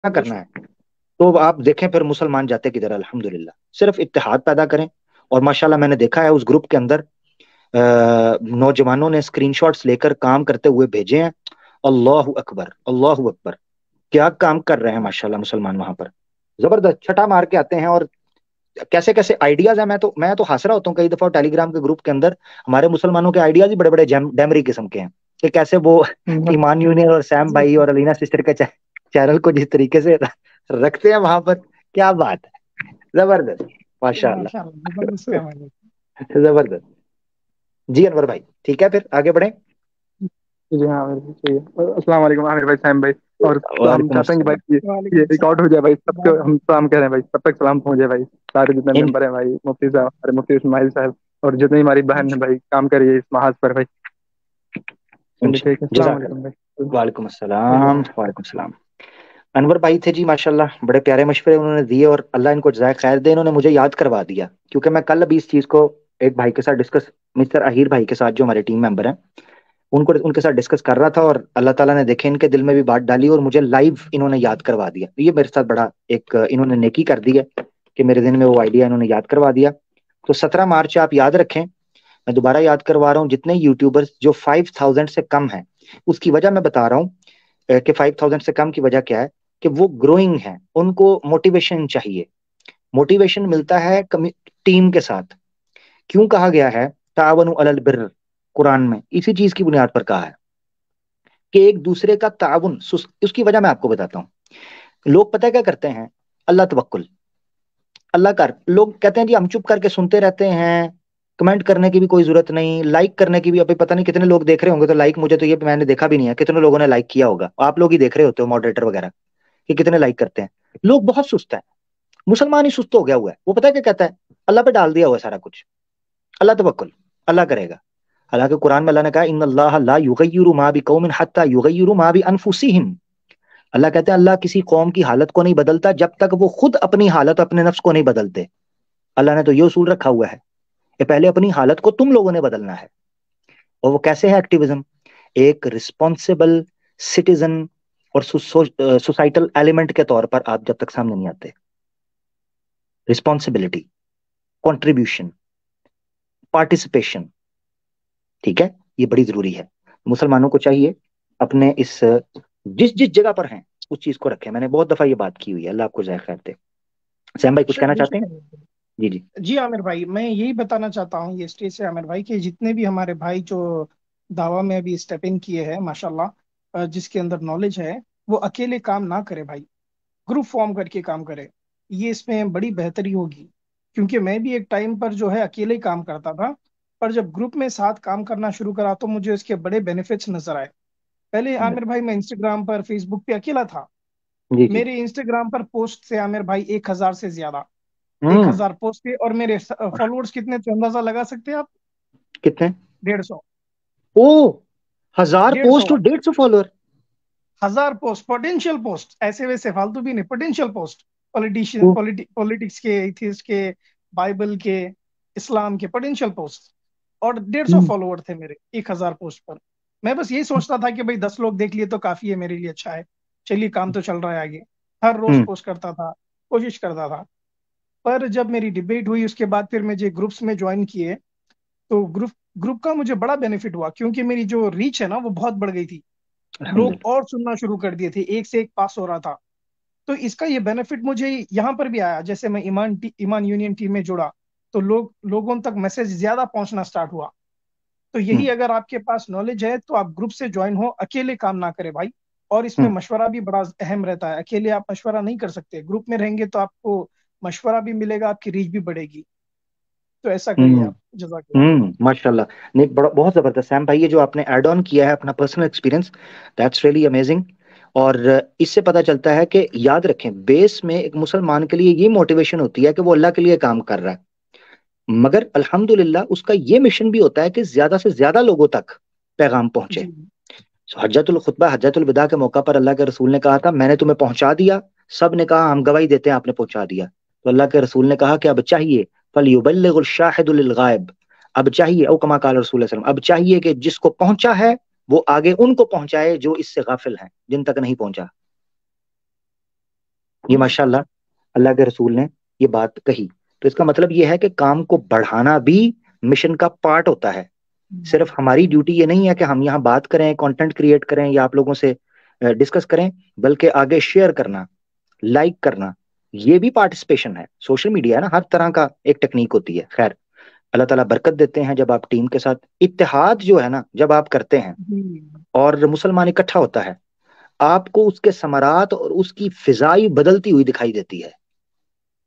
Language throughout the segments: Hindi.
करना है। तो आप देखें फिर मुसलमान जाते किधर, अल्हम्दुलिल्लाह सिर्फ इत्तेहाद पैदा करें। और माशाल्लाह मैंने देखा है उस ग्रुप के अंदर नौजवानों ने स्क्रीनशॉट्स लेकर काम करते हुए भेजे हैं। अल्लाह अकबर, अल्लाह अकबर, क्या काम कर रहे हैं माशाल्लाह मुसलमान वहां पर। जबरदस्त छटा मार के आते हैं। और कैसे कैसे आइडियाज है, मैं तो हंस रहा होता हूँ कई दफा टेलीग्राम के ग्रुप के अंदर। हमारे मुसलमानों के आइडियाज ही बड़े बड़े डैमरी किस्म के हैं कि कैसे वो हम्म, ईमान यूनियन और सैम भाई और अलीना सिस्टर के चैनल को जिस तरीके से रखते हैं वहां पर, क्या बात है, जबरदस्त, माशाल्लाह, माशाल्लाह जबरदस्त है भाई। जबरदस्त। जी अनवर भाई, ठीक है फिर आगे बढ़े। जी हाँ आमिर भाई सही है। अस्सलाम वालेकुम आमिर भाई, सैम भाई। और तो हम वालेकुम चाहते हैं कि अस्सलाम। भाई ये वालेकुम रिकॉर्ड हो सलाम। जाए भाई, सबको वालेकुम हम सलाम कह रहे हैं भाई, तब तक सलाम पहुंच जाए भाई। सारे जितने इन मेंबर हैं भाई, मुफ्ती साहब हमारे, मुफ्ती इस्माइल साहब, और जितनी हमारी बहन है इंशाल्लाह। भाई काम करिए इस महाज पर भाई। चलिए ठीक है, अस्सलाम वालेकुम भाई। जज़ाकल्लाह, वालेकुम मिलिए अस्सलाम, भाई। वालेकुम सलाम। अनवर भाई थे जी माशाल्लाह, बड़े प्यारे मशवरे उन्होंने दिए और अल्लाह इनको जज़ाए खैर दे। इन्होंने मुझे याद करवा दिया क्योंकि मैं कल अभी इस चीज़ को एक भाई के साथ डिस्कस, मिस्टर अहीर भाई के साथ जो हमारे टीम मेंबर हैं, उनको उनके साथ डिस्कस कर रहा था। और अल्लाह ताला ने देखे इनके दिल में भी बात डाली और मुझे लाइव इन्होंने याद करवा दिया। ये मेरे साथ बड़ा एक इन्होंने नेकी कर दी है कि मेरे दिन में वो आइडिया इन्होंने याद करवा दिया। तो 17 मार्च आप याद रखें, मैं दोबारा याद करवा रहा हूँ, जितने यूट्यूबर्स जो 5000 से कम है, उसकी वजह मैं बता रहा हूँ कि 5000 से कम की वजह क्या है, कि वो ग्रोइंग है, उनको मोटिवेशन चाहिए। मोटिवेशन मिलता है टीम के साथ। क्यों कहा गया है तावनु अलल बिर्र, कुरान में इसी चीज की बुनियाद पर कहा है कि एक दूसरे का ताउन। उसकी वजह मैं आपको बताता हूँ। लोग पता है क्या करते हैं, अल्लाह तवक्कुल, अल्लाह कर, लोग कहते हैं जी हम चुप करके सुनते रहते हैं, कमेंट करने की भी कोई जरूरत नहीं, लाइक करने की भी। अभी पता नहीं कितने लोग देख रहे होंगे, तो लाइक मुझे तो ये मैंने देखा भी नहीं है कितने लोगों ने लाइक किया होगा। आप लोग ही देख रहे होते हो मॉडरेटर वगैरह कि कितने लाइक करते हैं। लोग बहुत सुस्त है, मुसलमान ही सुस्त हो गया हुआ है। वो पता है क्या कहता है, अल्लाह पे डाल दिया हुआ है सारा कुछ, अल्लाह तवक्कुल, अल्लाह करेगा। हालांकि कुरान में अल्लाह ने कहा इन्नल्लाह ला युगय्यिरु मा बिकौमिन हत्ता युगय्यिरु मा बि अनफुसिहिम। अल्लाह कहते हैं अल्लाह किसी कौम की हालत को नहीं बदलता जब तक वो खुद अपनी हालत, अपने नफ्स को नहीं बदलते। अल्लाह ने तो ये उसूल रखा हुआ है कि पहले अपनी हालत को तुम लोगों ने बदलना है। और वो कैसे है एक्टिविज्म, एक रिस्पॉन्सिबल सिटीजन और सोसाइटल एलिमेंट के तौर पर आप जब तक सामने नहीं आते। रिस्पॉन्सिबिलिटी, कंट्रीब्यूशन, पार्टिसिपेशन, ठीक है, ये बड़ी जरूरी है। मुसलमानों को चाहिए अपने इस जिस जिस जगह पर हैं उस चीज को रखें। मैंने बहुत दफा ये बात की हुई है, अल्लाह आपको जाय खैर दे। सैम भाई कुछ बेशक कहना चाहते बेशक हैं। है। जी जी। जी आमिर भाई, मैं यही बताना चाहता हूँ ये स्टेज से आमिर भाई कि जितने भी हमारे भाई जो दावा में अभी स्टेप इन किए हैं माशाल्लाह, जिसके अंदर नॉलेज है, वो अकेले काम ना करे भाई, ग्रुप फॉर्म करके काम करे। ये इसमें बड़ी बेहतरी होगी। क्योंकि मैं भी एक टाइम पर जो है अकेले ही काम करता था, पर जब ग्रुप में साथ काम करना शुरू करा तो मुझे इसके बड़े बेनिफिट्स नजर आए। पहले आमिर भाई मैं इंस्टाग्राम पर फेसबुक पे अकेला था। जी जी। मेरे इंस्टाग्राम पर पोस्ट थे आमिर भाई 1000 से ज्यादा। एक हम्म। हजार पोस्ट थे और मेरे फॉलोअर्स कितने थे अंदाजा लगा सकते हैं आप? कितने? 150। ओ, 1000 150। पोस्ट और 150 फॉलोअर। 1000 पोस्ट, पोटेंशियल पोस्ट, ऐसे वैसे फालतू भी नहीं, पोटेंशियल पोस्ट। ओ। पॉलिटिक्स के, एथिस्ट के, बाइबल के, इस्लाम के पोटेंशियल पोस्ट। और 150 हम्म फॉलोअर थे मेरे 1000 पोस्ट पर। मैं बस यही सोचता था कि भाई 10 लोग देख लिए तो काफी है मेरे लिए, अच्छा है, चलिए काम तो चल रहा है आगे। हर रोज हम्म पोस्ट करता था, कोशिश करता था। पर जब मेरी डिबेट हुई उसके बाद फिर मुझे ग्रुप्स में ज्वाइन किए, तो ग्रुप ग्रुप का मुझे बड़ा बेनिफिट हुआ क्योंकि मेरी जो रीच है ना वो बहुत बढ़ गई थी। लोग अल्हम्दुलिल्लाह। और सुनना शुरू कर दिए थे, एक से एक पास हो रहा था। तो इसका ये बेनिफिट मुझे यहाँ पर भी आया। जैसे मैं ईमान यूनियन टीम में जुड़ा तो लोगों तक मैसेज ज्यादा पहुंचना स्टार्ट हुआ। तो यही, हम्म अगर आपके पास नॉलेज है तो आप ग्रुप से ज्वाइन हो, अकेले काम ना करें भाई। और इसमें हम्म मशवरा भी बड़ा अहम रहता है, अकेले आप मशवरा नहीं कर सकते, ग्रुप में रहेंगे तो आपको मशवरा भी मिलेगा, आपकी रीच भी बढ़ेगी। तो ऐसा करिए हम्म आप। जजाक। माशाल्लाह। नहीं, बड़ा बहुत जबरदस्त सैम भाई, ये जो आपने ऐड ऑन किया है अपना personal experience, that's really amazing. और इससे पता चलता है कि याद रखें, बेस में एक मुसलमान के लिए ये मोटिवेशन होती है कि वो अल्लाह के लिए काम कर रहा है, मगर अल्हम्दुलिल्लाह उसका ये मिशन भी होता है कि ज्यादा से ज्यादा लोगों तक पैगाम पहुंचे। जी। हज्जतुल खुतबा, हज्जतुल विदा के मौका पर अल्लाह के रसूल ने कहा था मैंने तुम्हें पहुंचा दिया। सब ने कहा हम गवाही देते हैं आपने पहुंचा दिया। तो अल्लाह के रसूल ने कहा कि अब चाहिए फल युबल्लिगुल शाहिदुल गायब, अब चाहिए औ कमा काल रसूल सल्लल्लाहु अलैहि वसल्लम, अब चाहिए कि जिसको पहुंचा है वो आगे उनको पहुंचाए जो इससे गाफिल हैं, जिन तक नहीं पहुंचा। ये माशाल्लाह अल्लाह के रसूल ने ये बात कही। तो इसका मतलब ये है कि काम को बढ़ाना भी मिशन का पार्ट होता है। सिर्फ हमारी ड्यूटी ये नहीं है कि हम यहाँ बात करें, कंटेंट क्रिएट करें या आप लोगों से डिस्कस करें, बल्कि आगे शेयर करना, लाइक करना, ये भी पार्टिसिपेशन है। सोशल मीडिया है ना, हर तरह का एक टेक्निक होती है। खैर, अल्लाह ताला बरकत देते हैं जब आप टीम के साथ इत्तेहाद जो है ना, जब आप करते हैं और मुसलमान इकट्ठा होता है, आपको उसके समरात और उसकी फिजाई बदलती हुई दिखाई देती है।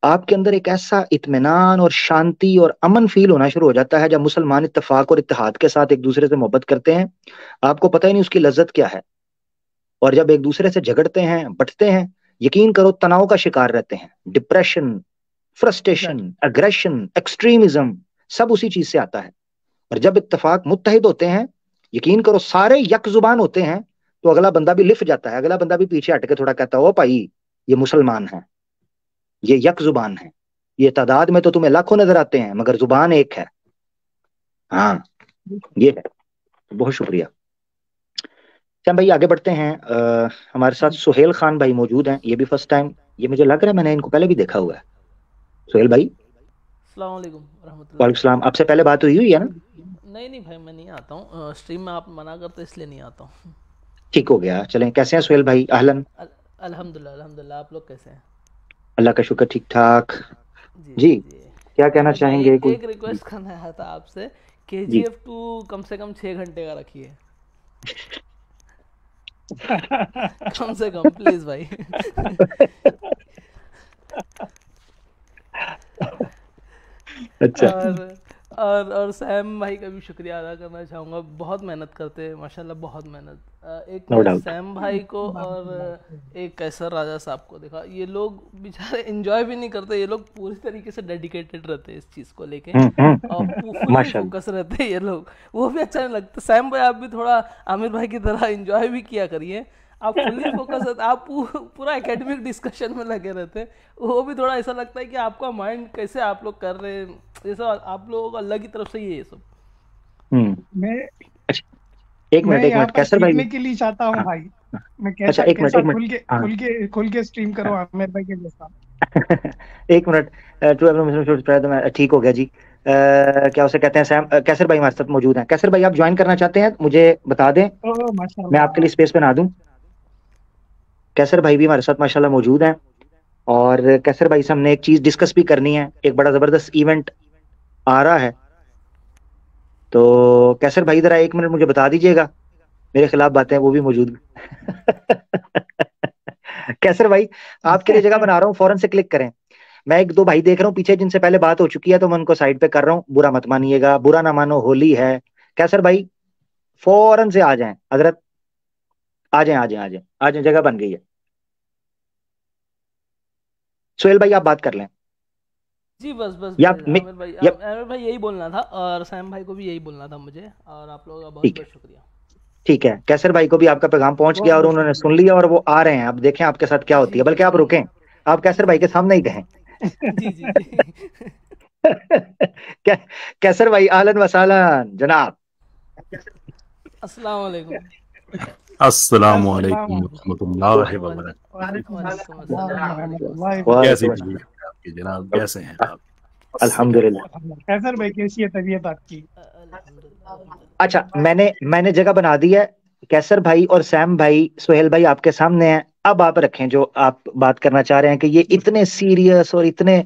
आपके अंदर एक ऐसा इत्मीनान और शांति और अमन फील होना शुरू हो जाता है जब मुसलमान इत्तेफाक और इत्तेहाद के साथ एक दूसरे से मोहब्बत करते हैं। आपको पता ही नहीं उसकी लज्जत क्या है। और जब एक दूसरे से झगड़ते हैं, बंटते हैं, यकीन करो तनाव का शिकार रहते हैं। डिप्रेशन, फ्रस्ट्रेशन, एग्रेशन, एक्सट्रीमिज्म, सब उसी चीज से आता है। और जब इत्तेफाक मुत्तहिद होते हैं, यकीन करो सारे यक जुबान होते हैं, तो अगला बंदा भी लिफ जाता है। अगला बंदा भी पीछे हट के थोड़ा कहता है, ओ भाई ये मुसलमान है, ये यक जुबान है, ये तादाद में तो तुम्हें लाखों नजर आते हैं मगर जुबान एक है। हाँ, ये है। बहुत शुक्रिया। चल भाई आगे बढ़ते हैं। हमारे साथ सुहेल खान भाई मौजूद हैं। ये भी फर्स्ट टाइम, ये मुझे लग रहा है मैंने इनको पहले भी देखा हुआ है। सुहेल भाई, अस्सलाम वालेकुम रहमतुल्लाह। वालेकुम सलाम। आपसे पहले बात हुई है ना? नहीं नहीं भाई, मैं नहीं आता हूँ स्ट्रीम में, आप मना करते इसलिए नहीं आता हूँ। ठीक हो गया। चलें, कैसे हैं सुहेल भाई? अहलन। अल्हम्दुलिल्लाह अल्हम्दुलिल्लाह, आप लोग कैसे हैं? अल्लाह का शुक्र, ठीक ठाक। जी जी, जी। क्या कहना मैं चाहेंगे? कोई एक रिक्वेस्ट करना था आपसे, जी। KGF 2 कम से कम 6 घंटे का रखिए। कम से कम प्लीज भाई। अच्छा, और सैम भाई का भी शुक्रिया अदा करना चाहूँगा, बहुत मेहनत करते हैं माशाल्लाह, बहुत मेहनत। एक नो मैं डाउट। सैम भाई को और एक कैसर राजा साहब को देखा, ये लोग बेचारे एंजॉय भी नहीं करते, ये लोग पूरी तरीके से डेडिकेटेड रहते हैं इस चीज़ को लेके और फुल्ली माशाल्लाह। फोकस रहते हैं ये लोग, वो भी अच्छा नहीं लगता। सैम भाई आप भी थोड़ा आमिर भाई की तरह एंजॉय भी किया करिए, आप फुल्ली फोकस रहते, आप पूरा एकेडमिक डिस्कशन में लगे रहते हैं, वो भी थोड़ा ऐसा लगता है कि आपका माइंड कैसे आप लोग कर रहे हैं, जैसा आप लोगों को अल्लाह की तरफ से ही है ये सब। मैं अच्छा, एक मैं मिनट, एक यहाँ मिनट, पर कैसर भाई। सीखने के लिए चाहता हूँ हाँ, भाई। मैं अच्छा, कैसा एक मिनट, कैसा एक मिनट। हाँ, खुल के स्ट्रीम करो आमिर भाई के जैसा। एक मिनट। ठीक हो गया जी। क्या उसे कहते हैं सैम, कैसर भाई हमारे साथ मौजूद हैं। कैसर भाई आप ज्वाइन करना चाहते हैं, मुझे बता दें, ओह मैं आपके लिए माशाल्लाह। स्पेस बना दूं। कैसर भाई भी हमारे साथ माशाल्लाह मौजूद हैं। और कैसर भाई से हमने एक चीज डिस्कस भी करनी है, एक बड़ा जबरदस्त इवेंट आ रहा है। तो कैसर भाई जरा 1 मिनट मुझे बता दीजिएगा, मेरे खिलाफ बातें वो भी मौजूद। कैसर भाई, आपके लिए जगह बना रहा हूँ, फौरन से क्लिक करें। मैं एक दो भाई देख रहा हूँ पीछे जिनसे पहले बात हो चुकी है, तो मैं उनको साइड पे कर रहा हूँ, बुरा मत मानिएगा, बुरा ना मानो, होली है। कैसर भाई फौरन से आ जाएं, हजरत आ जाएं, आ जाएं, आ जाएं, आ जाएं, जगह बन गई है। सुहेल भाई आप बात कर लें। जी बस बस या बस आमिर भाई यही बोलना था, और सैम भाई को भी यही बोलना था मुझे, और आप लोगों का बहुत ठीक है, बहुत शुक्रिया। ठीक है। कैसर भाई को भी आपका पैगाम पहुंच बहुत गया और बहुत उन्होंने शुक्रिया। सुन लिया और वो आ रहे हैं। अब देखें आपके साथ क्या होती जी है, जी बल्कि आप जी रुकें, आप कैसर जी भाई के सामने ही कहें। जी जी जी। कै, कैसर भाई आहलन वसालन जनाब। अस्सलाम वालेकुम। अस्सलामु अस्सलाम अलैकुम वरहमतुल्लाहि वबरकातुहू। वालेकुम वालेकुम अस्सलाम अस्सलाम वालेकुम रहमतुल्लाहि अस्सलाम। कैसी वालेकुम तबीयत है आपकी जनाब, अस्सलाम। कैसे हैं आप? अल्हम्दुलिल्लाह। कैसर भाई कैसी है तबीयत आपकी? अल्हम्दुलिल्लाह अल्हम्दुलिल्लाह। अच्छा, मैंने जगह बना दी है। कैसर भाई और सैम भाई, सुहेल भाई आपके सामने हैं। अब आप रखें जो आप बात करना चाह रहे हैं, कि ये इतने सीरियस और इतने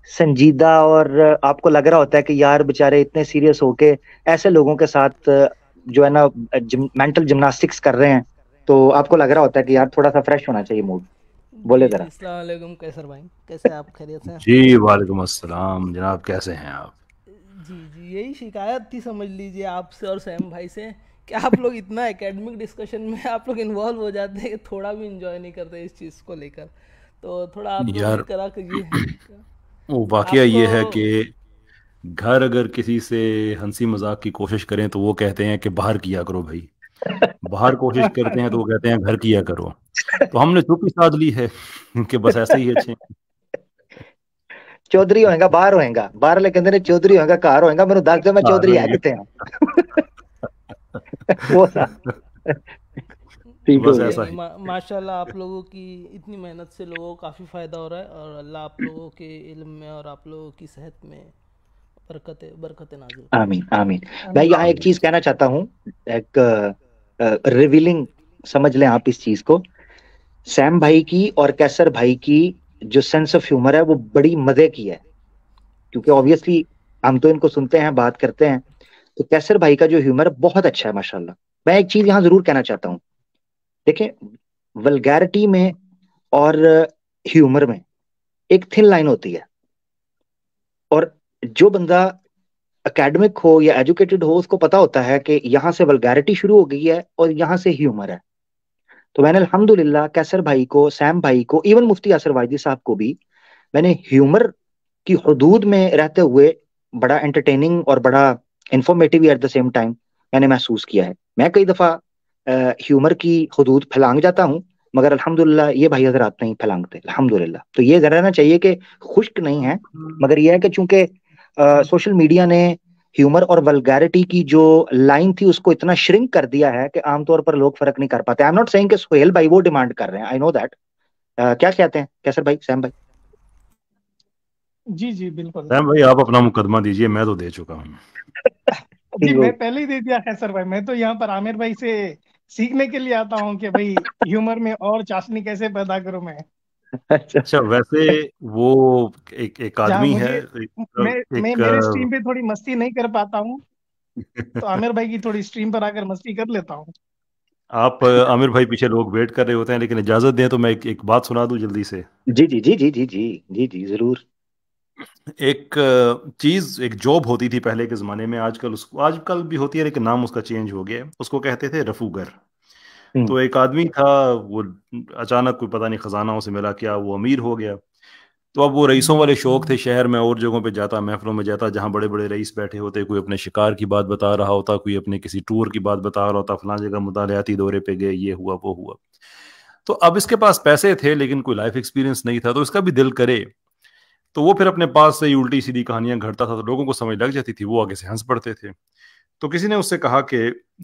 संजीदा, और आपको लग रहा होता है कि यार बेचारे इतने सीरियस होके ऐसे लोगों के साथ जो है ना मेंटल जिम्नास्टिक्स कर रहे हैं, तो आपको लग रहा होता है कि यार थोड़ा सा फ्रेश होना चाहिए मूड। बोले जी जी जरा। अस्सलाम वालेकुम कैसर भाई, कैसे हैं आप, खैरियत से हैं? जी वालेकुम अस्सलाम जनाब, कैसे हैं आप? जी जी, यही शिकायत थी समझ लीजिए आपसे और सैम भाई से, कि आप लोग इतना एकेडमिक डिस्कशन में आप लोग इन्वॉल्व हो जाते हैं कि थोड़ा भी इंजॉय नहीं करते इस चीज़ को लेकर, तो थोड़ा आप लोग भी यार करा कीजिए। वो वाकया आपको ये है कि घर अगर किसी से हंसी मजाक की कोशिश करें तो वो कहते हैं कि बाहर किया करो भाई, बाहर कोशिश करते हैं तो वो कहते हैं घर किया करो। तो हमने चुप्पी साध ली है कि बस ऐसे ही अच्छे हैं। चौधरी होएगा बाहर होएगा, बाहर ले कहते ने चौधरी होएगा घर होएगा, मैंने दस दो मैं हाँ, चौधरी है रहेंगे। कितने हैं। वो सा ठीक बस हो गया। ऐसा नहीं, ही। माशाल्लाह आप लोगों की इतनी मेहनत से लोगों को काफ़ी फ़ायदा हो रहा है, और अल्लाह आप लोगों के इल्म में और आप लोगों की सेहत में बरकतें बरकतें नाजिल करे। आमीन आमीन। मैं आमीन यहाँ एक आमीन। चीज कहना चाहता हूँ, एक रिवीलिंग समझ लें आप इस चीज को। सैम भाई की और कैसर भाई की जो सेंस ऑफ ह्यूमर है वो बड़ी मजे की है, क्योंकि ऑब्वियसली हम तो इनको सुनते हैं, बात करते हैं। तो कैसर भाई का जो ह्यूमर है बहुत अच्छा है माशाल्लाह। मैं एक चीज यहाँ जरूर कहना चाहता हूँ, देखें, वल्गैरिटी में और ह्यूमर में एक थिन लाइन होती है, और जो बंदा एकेडमिक हो या एजुकेटेड हो उसको पता होता है कि यहाँ से वल्गैरिटी शुरू हो गई है और यहाँ से ह्यूमर है। तो मैंने अल्हम्दुलिल्लाह कैसर भाई को, सैम भाई को, इवन मुफ्ती यासिर वाहिदी साहब को भी मैंने ह्यूमर की हदूद में रहते हुए बड़ा एंटरटेनिंग और बड़ा informative at the same time मैंने महसूस किया है। मैं कई दफा ह्यूमर की हदूद फैलांग जाता हूँ, मगर अल्हम्दुलिल्लाह ये भाई हजरात नहीं फैलांगते अल्हम्दुलिल्लाह। तो ये जरा ना चाहिए कि खुश्क नहीं है, मगर ये है कि चूंकि सोशल मीडिया ने ह्यूमर और वल्गैरिटी की जो लाइन थी उसको इतना श्रिंक कर दिया है कि आमतौर पर लोग फर्क नहीं कर पाते। आई एम नॉट सेइंग कि सोहेल भाई वो डिमांड कर रहे हैं, आई नो दैट। क्या कहते हैं कैसर भाई, सैम भाई? जी जी बिल्कुल। सैम भाई आप अपना मुकदमा दीजिए, मैं तो दे चुका हूँ। जी वो मैं पहले ही दे दिया है सर भाई। मैं तो यहाँ पर आमिर भाई से सीखने के लिए आता हूँ कि भाई ह्यूमर में और चाशनी कैसे पैदा करूं मैं। अच्छा। अच्छा, वैसे वो एक एक जहाँ आदमी है, मुझे मैं एक, मैं एक मेरे स्ट्रीम पे थोड़ी मस्ती नहीं कर पाता हूँ, तो आमिर भाई की थोड़ी स्ट्रीम पर आकर मस्ती कर लेता हूँ। आप आमिर भाई पीछे लोग वेट कर रहे होते हैं, लेकिन इजाजत दें तो मैं एक बात सुना दूं जल्दी से। जी जी जी जी जी जी जी जी जरूर। एक चीज, एक जॉब होती थी पहले के जमाने में, आजकल उसको, आजकल भी होती है लेकिन नाम उसका चेंज हो गया है, उसको कहते थे रफूगर। हम्म तो एक आदमी था, वो अचानक कोई पता नहीं खजाना उसे मिला क्या, वो अमीर हो गया। तो अब वो रईसों वाले शौक थे, शहर में और जगहों पे जाता, महफिलों में जाता जहाँ बड़े बड़े रईस बैठे होते, कोई अपने शिकार की बात बता रहा होता, कोई अपने किसी टूर की बात बता रहा होता, फलां जगह मुतालियाती दौरे पे गए, ये हुआ वो हुआ। तो अब इसके पास पैसे थे लेकिन कोई लाइफ एक्सपीरियंस नहीं था, तो इसका भी दिल करे तो वो फिर अपने पास से ही उल्टी सीधी कहानियां घड़ता था, तो लोगों को समझ लग जाती थी, वो आगे से हंस पड़ते थे। तो किसी ने उससे कहा कि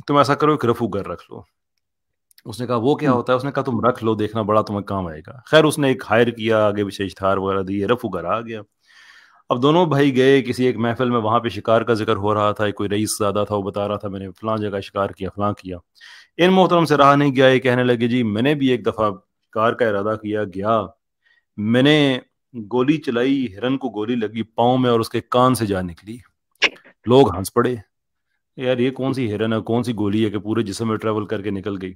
तुम ऐसा करो, एक रफूगर रख लो। उसने कहा वो क्या हम्म होता है? उसने कहा तुम रख लो, देखना बड़ा तुम्हें काम आएगा। खैर उसने एक हायर किया, आगे पीछे इश्तहार वगैरह दिए, रफूगर आ गया। अब दोनों भाई गए किसी एक महफिल में, वहां पे शिकार का जिक्र हो रहा था, कोई रईस ज्यादा था, वो बता रहा था मैंने फलां जगह शिकार किया, फलां किया। इन मोहतरम से रहा नहीं गया, ये कहने लगे जी मैंने भी एक दफा शिकार का इरादा किया, गया, मैंने गोली चलाई, हिरन को गोली लगी पाँव में और उसके कान से जा निकली। लोग हंस पड़े, यार ये कौन सी हिरन है, कौन सी गोली है कि पूरे जिस्म में ट्रेवल करके निकल गई।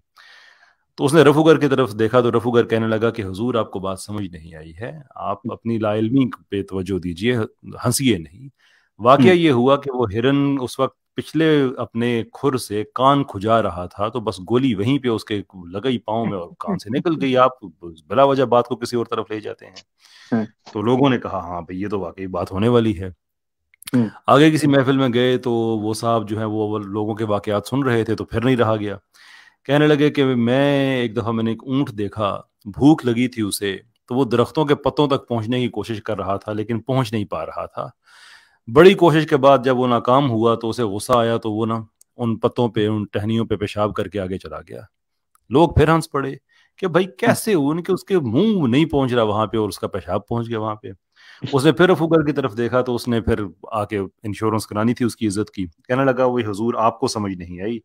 तो उसने रफूगर की तरफ देखा, तो रफूगर कहने लगा कि हुजूर आपको बात समझ नहीं आई है, आप अपनी लाइल्मी पे तवज्जो दीजिए, हंसिए नहीं। वाकया हम्म ये हुआ कि वो हिरन उस वक्त पिछले अपने खुर से कान खुजा रहा था, तो बस गोली वहीं पे उसके लगई पाँव में और कान से निकल गई। आप बिला वजह बात को किसी और तरफ ले जाते हैं। हम्म तो लोगों ने कहा हाँ भाई ये तो वाकई बात होने वाली है। हम्म आगे किसी महफिल में गए तो वो साहब जो है वो लोगों के वाकयात सुन रहे थे, तो फिर नहीं रहा गया। कहने लगे कि मैं एक दफा मैंने एक ऊंट देखा, भूख लगी थी उसे, तो वो दरख्तों के पत्तों तक पहुंचने की कोशिश कर रहा था लेकिन पहुंच नहीं पा रहा था। बड़ी कोशिश के बाद जब वो नाकाम हुआ तो उसे गुस्सा आया, तो वो ना उन पत्तों पे, उन टहनियों पे पेशाब करके आगे चला गया। लोग फिर हंस पड़े कि भाई हम्म कैसे हुआ, उनके उसके मुंह नहीं पहुंच रहा वहां पे और उसका पेशाब पहुंच गया वहां पे। उसने फिर रफूगर की तरफ देखा, तो उसने फिर आके इंश्योरेंस करानी थी उसकी इज्जत की। कहने लगा वही हुजूर आपको समझ नहीं आई,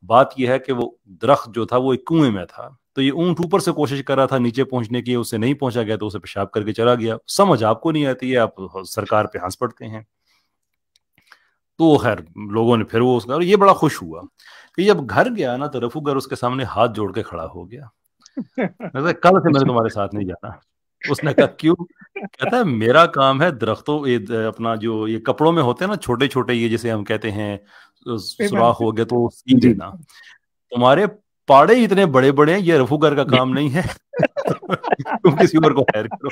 बात यह है कि वो दरख्त जो था वो एक कुएं में था, तो ये ऊंट ऊपर से कोशिश कर रहा था नीचे पहुंचने की, उससे नहीं पहुंचा गया तो उसे पेशाब करके चला गया। समझ आपको नहीं आती है, आप सरकार पे हंस पड़ते हैं। तो खैर लोगों ने फिर वो उसका, और ये बड़ा खुश हुआ कि जब घर गया ना तो रफूगर उसके सामने हाथ जोड़ के खड़ा हो गया। मैं कहा, कल से मैंने तुम्हारे साथ नहीं जाना। उसने कहा क्यों? कहता है मेरा काम है दरख्तों, ये अपना जो ये कपड़ों में होते हैं ना छोटे छोटे, ये जैसे हम कहते हैं पेपर। सुराख हो गया तो सी जी। देना। तुम्हारे पाड़े इतने बड़े बड़े हैं, ये रफूगर का काम नहीं है। तुम किसी और को हायर करो।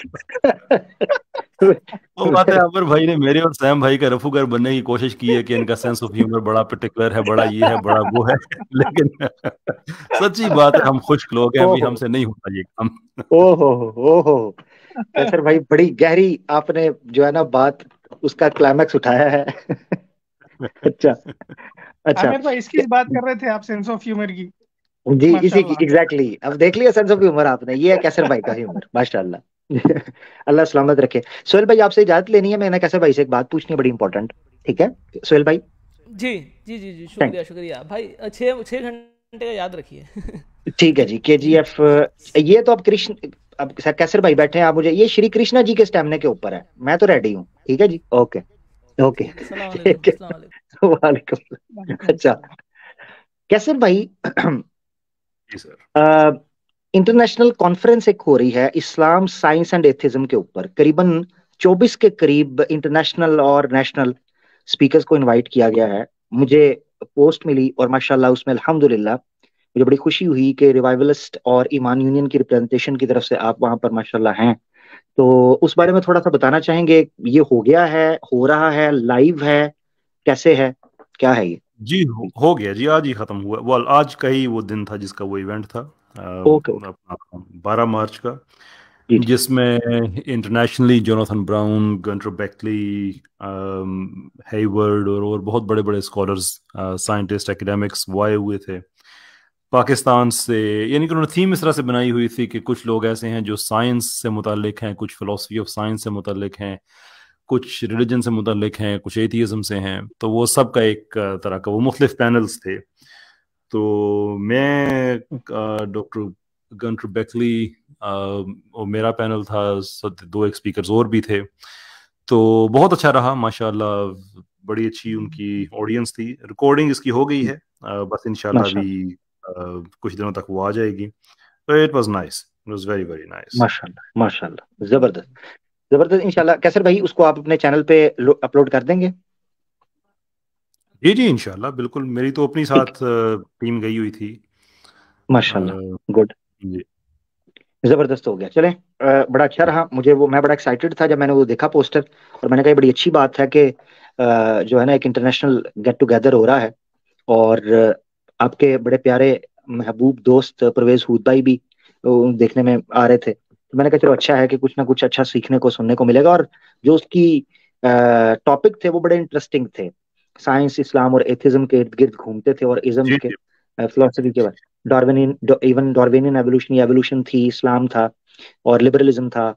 वो बात है, अमर भाई ने मेरे और सैम भाई का रफूगर बनने की कोशिश की है कि इनका सेंस ऑफ ह्यूमर बड़ा पर्टिकुलर है, बड़ा ये है, बड़ा वो है। लेकिन सच्ची बात है हम खुश लोग हैं भाई, ओहो हमसे नहीं होता ये काम। ओहो ओहो। कैसर भाई बड़ी गहरी आपने जो है ना बात, उसका क्लाइमैक्स उठाया है। अच्छा अच्छा। आमिर भाई इसकी बात कर रहे थे आप, सेंस ऑफ ह्यूमर की। जी इसी की माशाल्लाह। एग्जैक्टली अब देख लिया सेंस ऑफ ह्यूमर आपने, ये है कैसर भाई का ह्यूमर माशाल्लाह। अल्लाह सलामत रखे। सोहेल भाई आपसे इजाजत लेनी है, मैंने कैसर भाई से एक बात पूछनी है बड़ी इंपॉर्टेंट। ठीक है सोहेल भाई? जी जी जी जी, थैंक शुक्रिया शुक्रिया भाई। 6 घंटे का याद रखिए। ठीक है जी। KGF ये तो अब कृष्ण, अब कैसर भाई बैठे हैं, आप मुझे ये श्री कृष्णा जी के स्टेमिना के ऊपर है, मैं तो रेडी हूँ। ठीक है जी, ओके ओके। ठीक है, सलाम वालेकुम, ठीक सलाम वालेकुम। है वालेकुम। वालेकुम अच्छा सलाम। कैसर भाई, जी सर। इंटरनेशनल कॉन्फ्रेंस एक हो रही है इस्लाम साइंस एंड एथिज्म के ऊपर, करीबन 24 के करीब इंटरनेशनल और नेशनल स्पीकर्स को इनवाइट किया गया है। मुझे पोस्ट मिली और माशाल्लाह उसमें अल्हम्दुलिल्लाह मुझे बड़ी खुशी हुई कि रिवाइवलिस्ट और ईमान यूनियन की रिप्रेजेंटेशन की तरफ से आप वहां पर माशाल्लाह हैं। तो उस बारे में थोड़ा सा बताना चाहेंगे, ये हो गया है, हो रहा है, लाइव है, कैसे है, क्या है ये? जी हो गया जी, आज ही खत्म हुआ। वो आज का ही वो दिन था जिसका वो इवेंट था, ओके ओके। अपना 12 मार्च का, जी जी। जिसमें internationally Jonathan Brown, Gunter Bechly, Hayward और बहुत बड़े बड़े स्कॉलर्स, साइंटिस्ट, एकेडमिक्स वो आए हुए थे पाकिस्तान से। यानी कि उन्होंने थीम इस तरह से बनाई हुई थी कि कुछ लोग ऐसे हैं जो साइंस से मुतालिक हैं, कुछ फिलोसफी ऑफ साइंस से मुतालिक हैं, कुछ रिलीजन से मुतालिक हैं, कुछ एथियज्म से हैं। तो वो सब का एक तरह का वो मुख्तलिफ पैनल्स थे। तो मैं, डॉक्टर गंटर बेकली और मेरा पैनल था, दो एक स्पीकर्स और भी थे। तो बहुत अच्छा रहा माशाल्लाह, बड़ी अच्छी उनकी ऑडियंस थी। रिकॉर्डिंग इसकी हो गई है, बस इंशाल्लाह अभी माशाल्लाह कुछ दिनों तक वो आ जाएगी। तो it was nice, it was very very nice. माशाल्लाह माशाल्लाह, जबरदस्त जबरदस्त। इंशाल्लाह कैसर भाई उसको आप अपने चैनल पे अपलोड कर देंगे? जी जी इंशाल्लाह बिल्कुल, मेरी तो अपनी ठीक, साथ टीम गई हुई थी। अ, माशाल्लाह गुड, जी जबरदस्त हो गया। चलें, बड़ा अच्छा रहा मुझे वो, मैं बड़ा एक्साइटेड था जब मैंने वो देखा पोस्टर, और मैंने कहा ये बड़ी अच्छी बात है कि जो है ना एक इंटरनेशनल गेट टुगेदर हो रहा है। और आपके बड़े प्यारे महबूब दोस्त परवेज हूद भाई भी देखने में आ रहे थे, तो मैंने कहा चलो अच्छा है कि कुछ ना कुछ अच्छा सीखने को सुनने को मिलेगा। और जो उसकी टॉपिक थे वो बड़े इंटरेस्टिंग थे, साइंस इस्लाम और एथिज्म के इर्द गिर्द घूमते थे, और इज्म्स जी के जी फिलोसफी के बाद Darwinian, even Darwinian evolution, evolution थी, इस्लाम था और लिबरलिज्म था,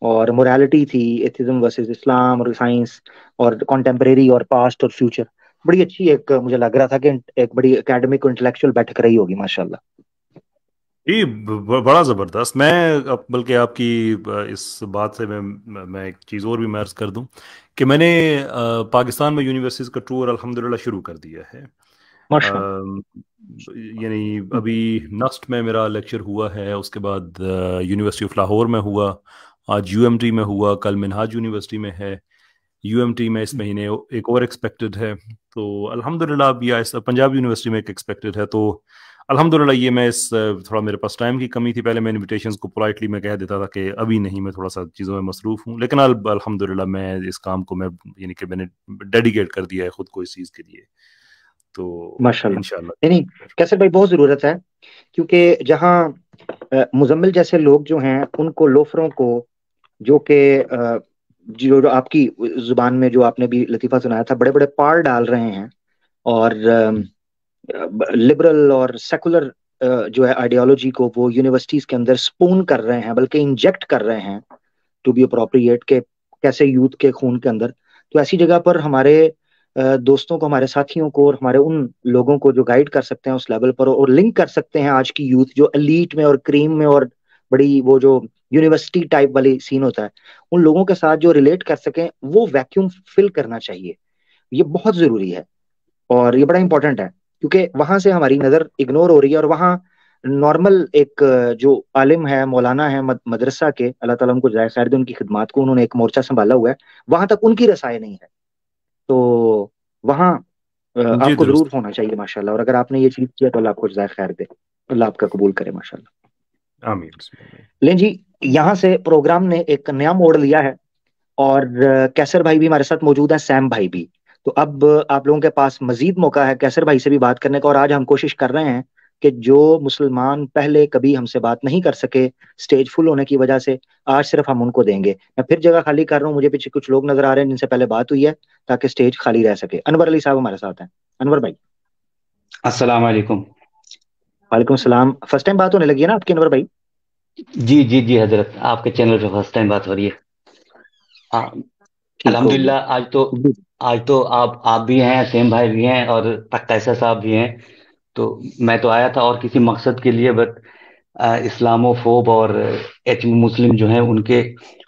और मोरालिटी थी, एथिज्म वर्सेस इस्लाम और साइंस, और कॉन्टेम्परेरी और पास्ट और फ्यूचर। बड़ी अच्छी एक मुझे लग रहा था कि एक बड़ी एकेडमिक इंटेलेक्चुअल बैठक रही होगी माशाल्लाह। जी बड़ा ज़बरदस्त। मैं बल्कि आपकी इस बात से मैं एक चीज़ और भी मैं अर्ज़ कर दूं कि मैंने पाकिस्तान में यूनिवर्सिटीज़ का टूर अल्हम्दुलिल्लाह शुरू कर दिया है। माशाल्लाह। अम, यानी अभी नस्ट में मेरा लेक्चर हुआ है, उसके बाद यूनिवर्सिटी ऑफ लाहौर में हुआ, आज यूएमटी में हुआ, कल मिनहाज यूनिवर्सिटी में है, यूएमटी में इस महीने एक और एक्सपेक्टेड है। तो अल्हम्दुलिल्लाह अभी पंजाब यूनिवर्सिटी में एक एक्सपेक्टेड है। तो अल्हम्दुलिल्लाह ये मैं इस थोड़ा मेरे पास टाइम की कमी थी, पहले मैं इनविटेशंस को पोलाइटली मैं कह देता था कि अभी नहीं, मैं थोड़ा सा चीज़ों में मसरूफ़ हूँ, लेकिन अल्हम्दुलिल्लाह मैं इस काम को मैं यानी कि मैंने डेडिकेट कर दिया है खुद को इस चीज़ के लिए। तो माशाल्लाह नहीं नहीं, इंशाल्लाह। कैसर भाई बहुत जरूरत है, क्योंकि जहाँ मुजम्मिल जैसे लोग जो हैं उनको लोफरों को, जो कि जो जो आपकी जुबान में जो आपने भी लतीफा सुनाया था, बड़े बड़े पार डाल रहे हैं, और लिबरल और सेकुलर जो है आइडियोलॉजी को वो यूनिवर्सिटीज के अंदर स्पून कर रहे हैं, बल्कि इंजेक्ट कर रहे हैं टू बी अप्रोप्रिएट, के कैसे यूथ के खून के अंदर। तो ऐसी जगह पर हमारे दोस्तों को, हमारे साथियों को, और हमारे उन लोगों को जो गाइड कर सकते हैं उस लेवल पर, और लिंक कर सकते हैं आज की यूथ जो एलीट में और क्रीम में और बड़ी वो जो यूनिवर्सिटी टाइप वाली सीन होता है, उन लोगों के साथ जो रिलेट कर सकें, वो वैक्यूम फिल करना चाहिए। ये बहुत जरूरी है और ये बड़ा इंपॉर्टेंट है, क्योंकि वहां से हमारी नजर इग्नोर हो रही है, और वहाँ नॉर्मल एक जो आलिम है, मौलाना है मदरसा के, अल्लाह ताला उनको जाए खैर दे, उनकी खिदमात को उन्होंने एक मोर्चा संभाला हुआ है, वहां तक उनकी रसाई नहीं है। तो वहाँ जी आपको जरूर दुरुस्त। होना चाहिए माशाल्लाह, और अगर आपने ये चीज किया तो अल्लाह आपको जाए खैर दे, अल्लाह आपका कबूल करे माशाल्लाह। आमीन बिस्मिल्लाह। लेकिन जी यहाँ से प्रोग्राम ने एक नया मोड़ लिया है, और कैसर भाई भी हमारे साथ मौजूद है, सैम भाई भी। तो अब आप लोगों के पास मजीद मौका है कैसर भाई से भी बात करने का, और आज हम कोशिश कर रहे हैं कि जो मुसलमान पहले कभी हमसे बात नहीं कर सके स्टेज फुल होने की वजह से, आज सिर्फ हम उनको देंगे। मैं फिर जगह खाली कर रहा हूँ, मुझे पीछे कुछ लोग नजर आ रहे हैं जिनसे पहले बात हुई है, ताकि स्टेज खाली रह सके। अनवर अली साहब हमारे साथ हैं। अनवर भाई। अस्सलाम वालेकुम। वालेकुम सलाम। फर्स्ट टाइम बात होने लगी है ना आपकी अनवर भाई? जी जी जी हजरत, आपके चैनल पे फर्स्ट टाइम बात हो रही है। हाँ, ठीक हो गया। अल्हम्दुलिल्लाह। जी। आज तो आप भी हैं, सेम भाई भी हैं, और तख्ताइसा साहब भी हैं। तो मैं तो आया था और किसी मकसद के लिए, बट इस्लामोफोब और एच मुस्लिम जो हैं उनके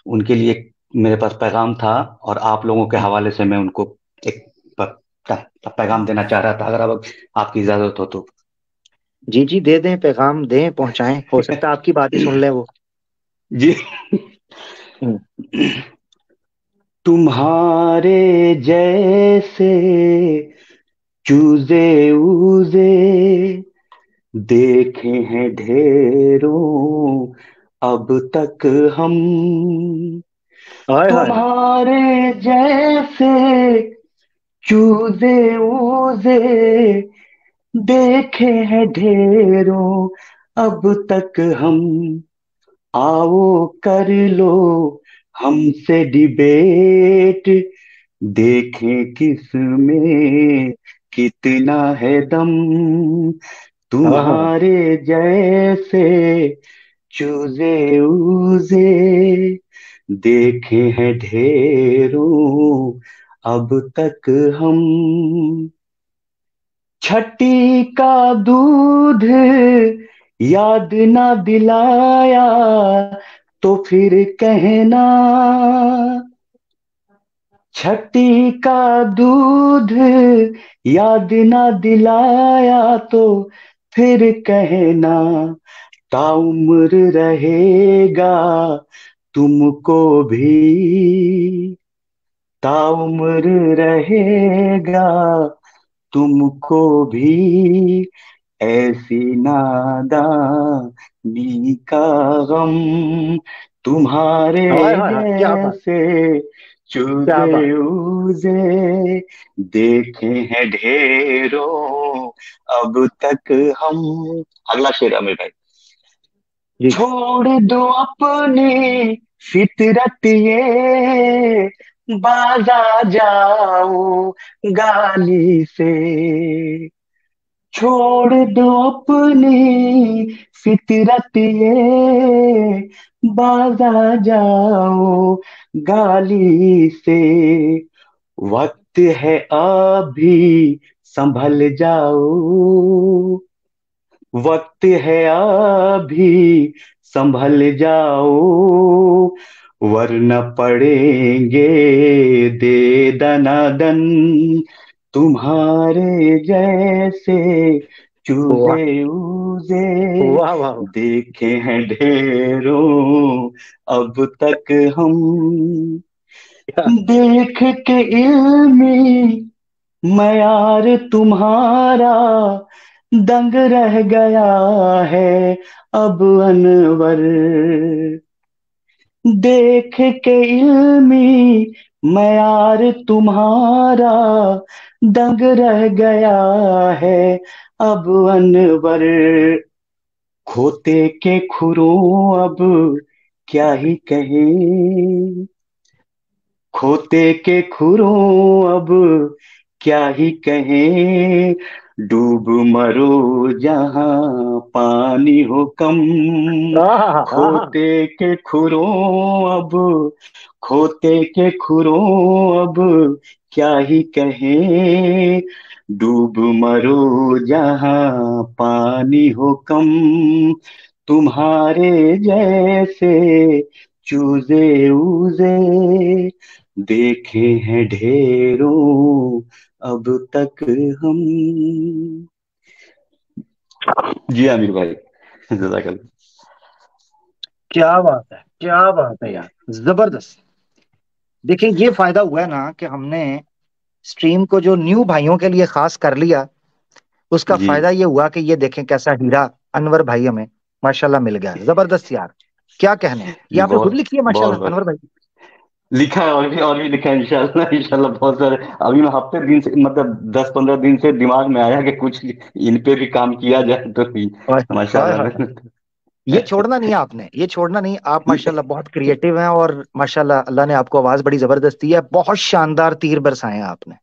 उनके लिए मेरे पास पैगाम था, और आप लोगों के हवाले से मैं उनको एक पैगाम देना चाह रहा था, अगर अब आपकी इजाजत हो तो। जी जी, दे दें पैगाम, दें, पहुंचाएं, हो सकता है आपकी बात ही सुन ले वो। जी। हम्म। तुम्हारे जैसे चूजे ऊजे देखे हैं ढेरों अब तक हम। हाय हाय हाय। तुम्हारे जैसे चूजे ऊजे देखे हैं ढेरों अब तक हम। आओ कर लो हमसे डिबेट, देखें किस में कितना है दम। हाँ हाँ हाँ। तुम्हारे जैसे चूजे ऊजे देखे हैं ढेरों अब तक हम। छठी का दूध याद ना दिलाया तो फिर कहना। छठी का दूध याद ना दिलाया तो फिर कहना। ताउम्र रहेगा तुमको भी, ताउम्र रहेगा तुमको भी, ऐसी नादानी का गम। तुम्हारे हाय हाय हाय, क्या बात, जैसे क्या चूजे बात। ऊजे देखे हैं ढेरों अब तक हम। अगला शेर अमीर भाई। जी। छोड़ दो अपनी फितरत ये, बाजा जाओ गाली से। छोड़ दो अपनी फितरत ये, बाजा जाओ गाली से। वक्त है अभी संभल जाओ, वक्त है अभी संभल जाओ, वरना पड़ेंगे दे दनादन। तुम्हारे जैसे वाह चूजे ऊजे वाह वाह वाह। देखे हैं ढेरों अब तक हम। क्या? देख के इल्मी मयार तुम्हारा दंग रह गया है अब अनवर। देख के इल्मी मयार तुम्हारा दंग रह गया है अब अनवर। खोते के खुरों अब क्या ही कहें, खोते के खुरों अब क्या ही कहें। डूब मरो जहां पानी हो कम। आहा, आहा। खोते के खुरों अब, खोते के खुरों अब क्या ही कहें। डूब मरो जहां पानी हो कम। तुम्हारे जैसे चूजे ऊजे देखे हैं ढेरों अब तक हम। जी आमिर भाई, जज़ाकल्लाह। क्या बात है, क्या बात है यार, जबरदस्त। देखिए, ये फायदा हुआ है ना कि हमने स्ट्रीम को जो न्यू भाइयों के लिए खास कर लिया, उसका जी, फायदा ये हुआ कि ये देखें कैसा हीरा अनवर भाई हमें माशाल्लाह मिल गया। जबरदस्त यार, क्या कहने। ये जी आपने खुद बहुत लिखी है बहुत माशाल्लाह बहुत अनवर भाई? लिखा है, और भी लिखा है, इंशाल्लाह इंशाल्लाह बहुत सारे। अभी मैं हफ्ते दिन से, मतलब 10-15 दिन से दिमाग में आया कि कुछ इन पे भी काम किया जाए, तो हाय हाय माशाल्लाह हाय हाय। ये छोड़ना नहीं है आपने, ये छोड़ना नहीं। आप माशाल्लाह बहुत क्रिएटिव हैं, और माशाल्लाह अल्लाह ने आपको आवाज बड़ी जबरदस्त दी है। बहुत शानदार तीर बरसाए हैं आपने।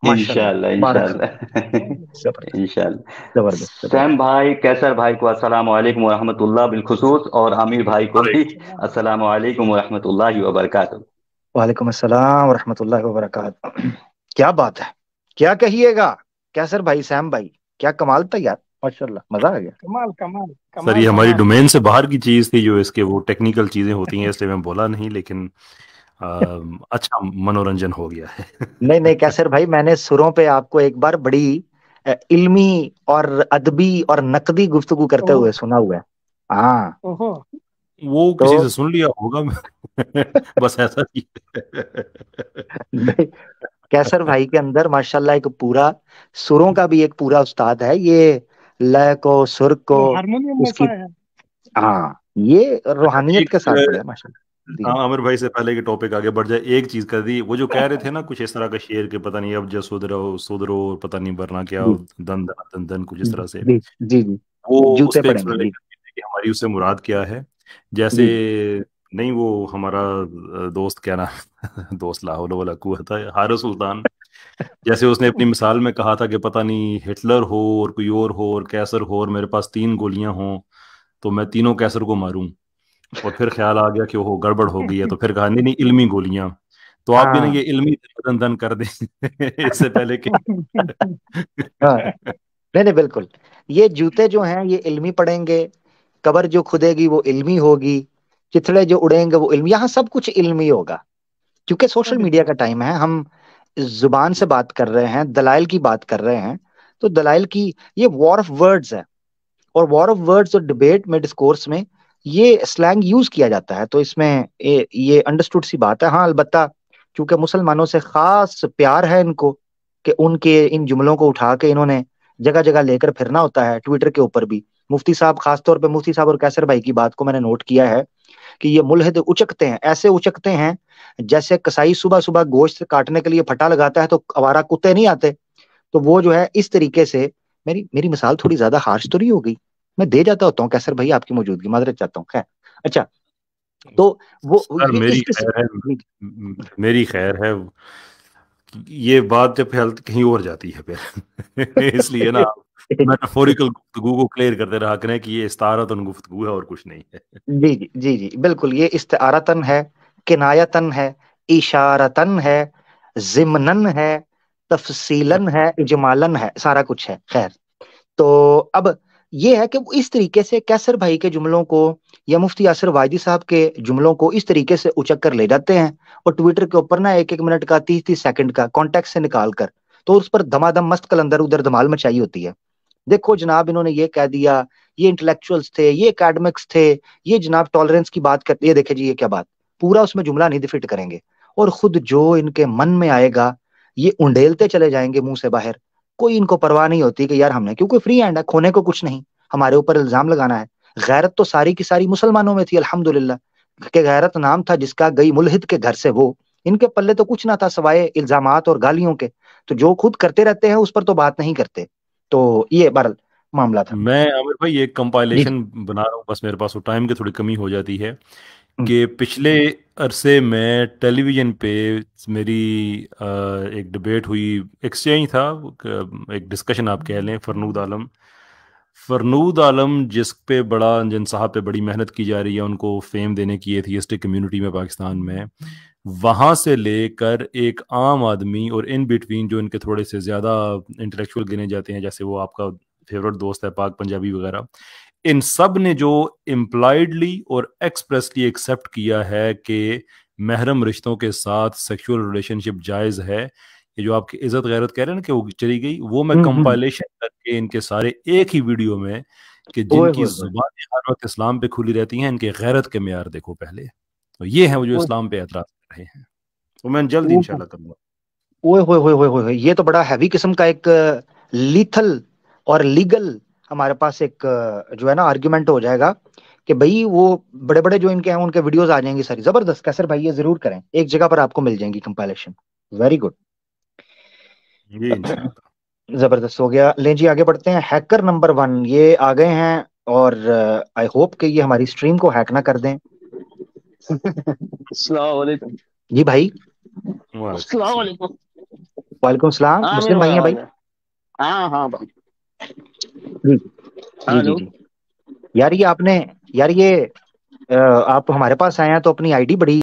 इंशाल्लाह माशाल्लाह, बारक इंशाल्लाह जबरदस्त, इंशाल्लाह। जबरदस्त, सैम जबरदस्त। भाई, कैसर भाई को अस्सलाम वालेकुम व रहमतुल्लाह बिलखुसूस, और आमिर भाई को भी अस्सलाम वालेकुम व रहमतुल्लाहि व बरकातुहू। वालेकुम अस्सलाम व रहमतुल्लाहि व बरकातहू। क्या बात है, क्या कहिएगा, कैसर भाई, सैम भाई, क्या कमाल था यार, माशाल्लाह, मजा आ गया। कमाल कमाल सर कमाल ये हमारी कमाल। डोमेन से बाहर की चीज थी, जो इसके वो टेक्निकल चीजें होती हैं, इसलिए मैं बोला नहीं, लेकिन अच्छा मनोरंजन हो गया है। नहीं नहीं कैसर भाई, मैंने सुरों पे आपको एक बार बड़ी इल्मी और अदबी और नकदी गुफ्तगू करते ओहो हुए सुना हुआ है। हाँ। ओहो। वो तो किसी से सुन लिया होगा। बस ऐसा ही। नहीं, कैसर भाई के अंदर माशाल्लाह एक पूरा सुरों का भी एक पूरा उस्ताद है, ये लय को, सुर को, वो हारमोनियम उसकी, नशा है। हाँ, ये अच्छा रूहानियत के साथ एक बड़ा है माशाल्लाह। जी। आमिर भाई से पहले कि टॉपिक आगे बढ़ जाए, एक चीज कर दी, वो जो कह रहे थे ना कुछ इस तरह का शेर के, पता नहीं अब जो सुधरो पता नहीं वरना क्या, जी दन दन दन दन कुछ इस तरह से, जी जी जी। वो उस जूते पे पड़ेंगे एक्सप्लेनेशन जी। कि हमारी उससे मुराद क्या है। जैसे जी जी नहीं वो हमारा दोस्त क्या ना दोस्त लाहौल वाला कुआ था हारिस सुल्तान, जैसे उसने अपनी मिसाल में कहा था कि पता नहीं हिटलर हो और कोई और हो और कैसर हो और मेरे पास 3 गोलियां हों, तो मैं तीनों कैसर को मारूं। और फिर ख्याल आ गया कि वो गड़बड़ हो गई है, तो फिर कहा नहीं नहीं इल्मी गोलियां। तो आप भी ना ये हाँ इल्मी दन दन कर दें इससे पहले कि हाँ। नहीं नहीं बिल्कुल, ये जूते जो हैं ये इल्मी पड़ेंगे, कबर जो खुदेगी वो इल्मी होगी, चिथड़े जो उड़ेंगे वो इल्मी, यहाँ सब कुछ इल्मी होगा। क्योंकि सोशल मीडिया का टाइम है, हम जुबान से बात कर रहे हैं, दलाइल की बात कर रहे हैं। तो दलाइल की ये वॉर ऑफ वर्ड्स है, और वॉर ऑफ वर्ड्स और डिबेट में, डिस्कोर्स में ये स्लैंग यूज किया जाता है, तो इसमें ये अंडरस्टूड सी बात है। हाँ अलबत्ता, क्योंकि मुसलमानों से खास प्यार है इनको, कि उनके इन जुमलों को उठा के इन्होंने जगह जगह लेकर फिरना होता है, ट्विटर के ऊपर भी। मुफ्ती साहब, खास तौर पे मुफ्ती साहब और कैसर भाई की बात को मैंने नोट किया है कि ये मुल्हिद उचकते हैं, ऐसे उचकते हैं जैसे कसाई सुबह सुबह गोश्त काटने के लिए फटा लगाता है तो आवारा कुत्ते नहीं आते। तो वो जो है इस तरीके से, मेरी मेरी मिसाल थोड़ी ज्यादा हार्श तो नहीं हो गई? मैं दे जाता होता हूँ कैसर भाई आपकी मौजूदगी, माजरत चाहता हूँ, खैर। अच्छा, तो वो सर ये मेरी इस खैर है, मेरी खैर है, ये बात जब फैल कहीं और जाती है फिर इसलिए ना मेटाफोरिकल गुफ्तगू को क्लियर करते रहा करें कि ये इस्तारतन गुफ्तगू है और कुछ नहीं है। जी जी जी जी बिल्कुल, ये इस्तारतन है, किनायतन है, इशारतन है, जिमनन है, तफसीलन है, इजमालन है, सारा कुछ है, खैर। तो अब ये है कि वो इस तरीके से कैसर भाई के जुमलों को या मुफ्ती यासिर वाइदी साहब के जुमलों को इस तरीके से उचक कर ले जाते हैं, और ट्विटर के ऊपर ना 1 1 मिनट का, 30 30 सेकंड का कॉन्टेक्स्ट से निकाल कर, तो उस पर धमाधम मस्त कलंदर उधर धमाल मचाई होती है। देखो जनाब, इन्होंने ये कह दिया, ये इंटेलेक्चुअल्स थे, ये एकेडमिक्स थे, ये जनाब टॉलरेंस की बात करते, ये देखे जी ये क्या बात, पूरा उसमें जुमला नहीं फिट करेंगे, और खुद जो इनके मन में आएगा ये उंडेलते चले जाएंगे मुंह से बाहर। कोई इनको परवाह नहीं होती कि यार हमने, क्योंकि फ्री हैंड है, खोने को कुछ नहीं, हमारे ऊपर इल्जाम लगाना है। गैरत तो सारी की सारी मुसलमानों में थी अल्हम्दुलिल्लाह, के गैरत नाम था जिसका, गई मुल्हिद के घर से वो, इनके पल्ले तो कुछ ना था सवाए इल्जामात और गालियों के। तो जो खुद करते रहते हैं उस पर तो बात नहीं करते। तो ये बहरहाल मामला था। मैं आमिर भाई एक जी कंपाइलेशन बना रहा हूँ, बस मेरे पास वो टाइम की थोड़ी कमी हो जाती है हम्म, कि पिछले अरसे में टेलीविजन पे मेरी एक डिबेट हुई, एक्सचेंज था, एक डिस्कशन आप कह लें, फरनूद आलम जिस पे बड़ा, जिन साहब पे बड़ी मेहनत की जा रही है उनको फेम देने की एथियस्टिक कम्युनिटी में पाकिस्तान में, वहां से लेकर एक आम आदमी और इन बिटवीन जो इनके थोड़े से ज्यादा इंटेलेक्चुअल गिने जाते हैं, जैसे वो आपका फेवरेट दोस्त है पाक पंजाबी वगैरह, इन सब ने जो इम्प्लाइडली और एक्सप्रेसली एक्सेप्ट किया है कि महरम रिश्तों के साथ सेक्सुअल रिलेशनशिप जायज है, ये जो आपकी इज्जत गैरत कह रहे हैं ना कि वो चली गई, वो मैं हम्म। कंपाइलेशन करके इनके सारे एक ही वीडियो में, कि ओए जिनकी होए होए जुबानें हर वक्त इस्लाम पे खुली रहती हैं, इनके गैरत के मेयार देखो पहले। तो ये है वो जो ओए इस्लाम पे एतराज कर रहे हैं, तो मैं जल्द ओए इंशाल्लाह करूंगा। ओए होए होए होए होए होए, ये तो बड़ा हैवी किस्म का एक लीथल और लीगल हमारे पास एक जो है ना आर्ग्यूमेंट हो जाएगा, कि भाई वो बड़े बड़े जो इनके हैं उनके वीडियोस आ जाएंगी सारी, जबरदस्त। कैसर भाई ये जरूर करें, एक जगह पर आपको मिल जाएंगी कंपाइलेशन। Very good. ये इंशाल्लाह। जबरदस्त हो गया, लें जी आगे बढ़ते हैं। हैकर नंबर 1 ये आ गए हैं, और आई होप कि ये हमारी स्ट्रीम को हैक ना कर दें। अस्सलाम वालेकुम। जी भाई, वालेकुम अस्सलाम अस्सलाम। वालेकुम। वालेकुम सलाम, हाँ आमिर मुस्लिम भाई भाई हैं भाई? आवाज है। हाँ हाँ भाई। जी जी जी हेलो। जी। यार ये आपने, यार ये आप हमारे पास आए हैं तो अपनी आईडी बड़ी